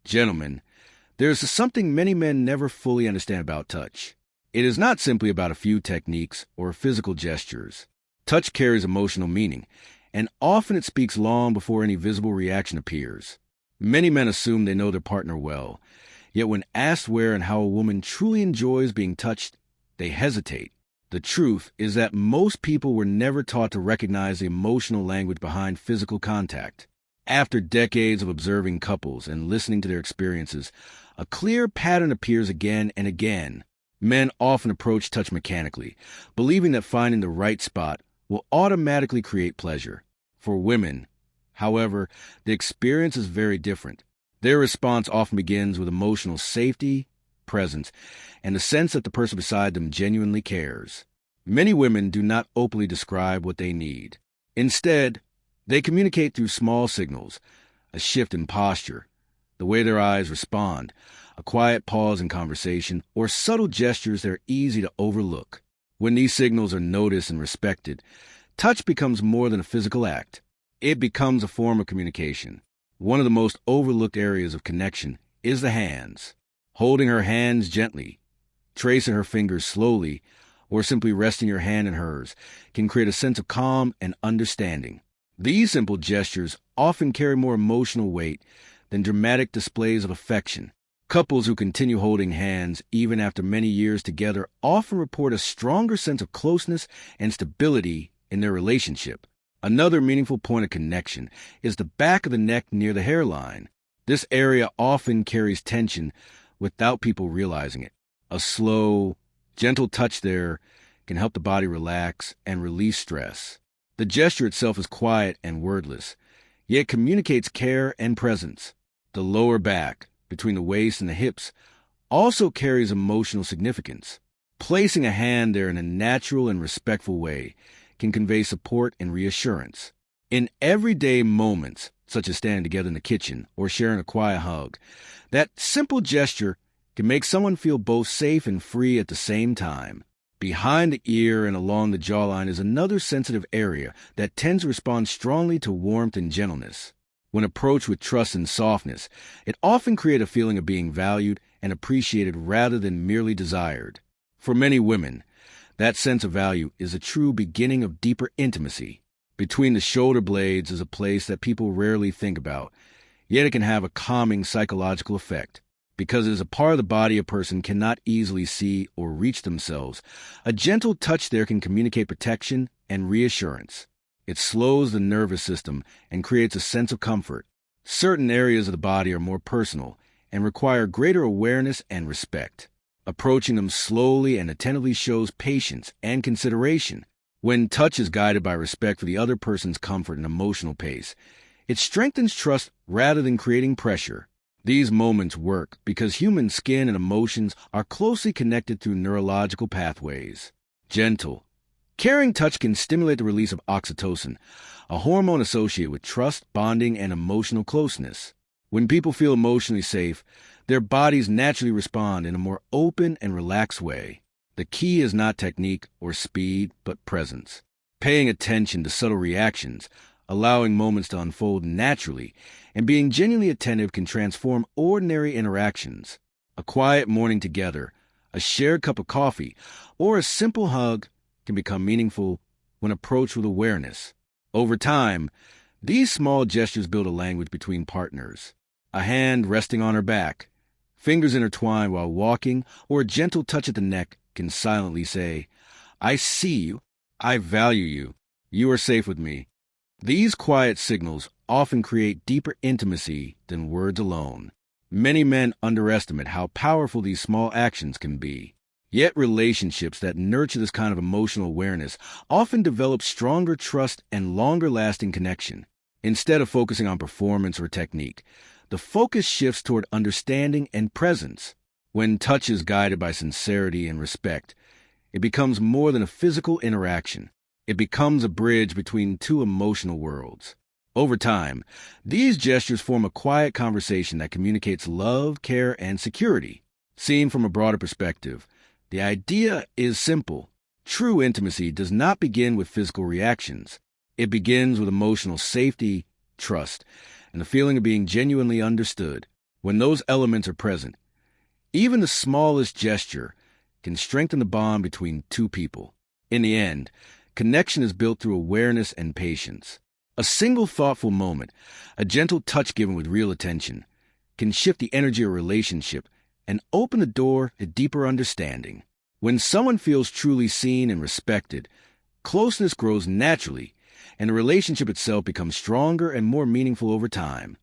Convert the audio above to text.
Gentlemen, there is something many men never fully understand about touch. It is not simply about a few techniques or physical gestures. Touch carries emotional meaning, and often it speaks long before any visible reaction appears. Many men assume they know their partner well, yet when asked where and how a woman truly enjoys being touched, they hesitate. The truth is that most people were never taught to recognize the emotional language behind physical contact. After decades of observing couples and listening to their experiences, a clear pattern appears again and again. Men often approach touch mechanically, believing that finding the right spot will automatically create pleasure. For women, however, the experience is very different. Their response often begins with emotional safety, presence, and the sense that the person beside them genuinely cares. Many women do not openly describe what they need. Instead, they communicate through small signals, a shift in posture, the way their eyes respond, a quiet pause in conversation, or subtle gestures that are easy to overlook. When these signals are noticed and respected, touch becomes more than a physical act. It becomes a form of communication. One of the most overlooked areas of connection is the hands. Holding her hands gently, tracing her fingers slowly, or simply resting your hand in hers can create a sense of calm and understanding. These simple gestures often carry more emotional weight than dramatic displays of affection. Couples who continue holding hands even after many years together often report a stronger sense of closeness and stability in their relationship. Another meaningful point of connection is the back of the neck near the hairline. This area often carries tension without people realizing it. A slow, gentle touch there can help the body relax and release stress. The gesture itself is quiet and wordless, yet communicates care and presence. The lower back, between the waist and the hips, also carries emotional significance. Placing a hand there in a natural and respectful way can convey support and reassurance. In everyday moments, such as standing together in the kitchen or sharing a quiet hug, that simple gesture can make someone feel both safe and free at the same time. Behind the ear and along the jawline is another sensitive area that tends to respond strongly to warmth and gentleness. When approached with trust and softness, it often creates a feeling of being valued and appreciated rather than merely desired. For many women, that sense of value is a true beginning of deeper intimacy. Between the shoulder blades is a place that people rarely think about, yet it can have a calming psychological effect. Because it is a part of the body a person cannot easily see or reach themselves, a gentle touch there can communicate protection and reassurance. It slows the nervous system and creates a sense of comfort. Certain areas of the body are more personal and require greater awareness and respect. Approaching them slowly and attentively shows patience and consideration. When touch is guided by respect for the other person's comfort and emotional pace, it strengthens trust rather than creating pressure. These moments work because human skin and emotions are closely connected through neurological pathways. Gentle, caring touch can stimulate the release of oxytocin, a hormone associated with trust, bonding, and emotional closeness. When people feel emotionally safe, their bodies naturally respond in a more open and relaxed way. The key is not technique or speed, but presence. Paying attention to subtle reactions, allowing moments to unfold naturally, and being genuinely attentive can transform ordinary interactions. A quiet morning together, a shared cup of coffee, or a simple hug can become meaningful when approached with awareness. Over time, these small gestures build a language between partners. A hand resting on her back, fingers intertwined while walking, or a gentle touch at the neck can silently say, "I see you, I value you, you are safe with me." These quiet signals often create deeper intimacy than words alone. Many men underestimate how powerful these small actions can be. Yet relationships that nurture this kind of emotional awareness often develop stronger trust and longer-lasting connection. Instead of focusing on performance or technique, the focus shifts toward understanding and presence. When touch is guided by sincerity and respect, it becomes more than a physical interaction. It becomes a bridge between two emotional worlds. Over time, these gestures form a quiet conversation that communicates love, care, and security. Seen from a broader perspective, the idea is simple. True intimacy does not begin with physical reactions. It begins with emotional safety, trust, and the feeling of being genuinely understood. When those elements are present, even the smallest gesture can strengthen the bond between two people. In the end, connection is built through awareness and patience. A single thoughtful moment, a gentle touch given with real attention, can shift the energy of a relationship and open the door to deeper understanding. When someone feels truly seen and respected, closeness grows naturally, and the relationship itself becomes stronger and more meaningful over time.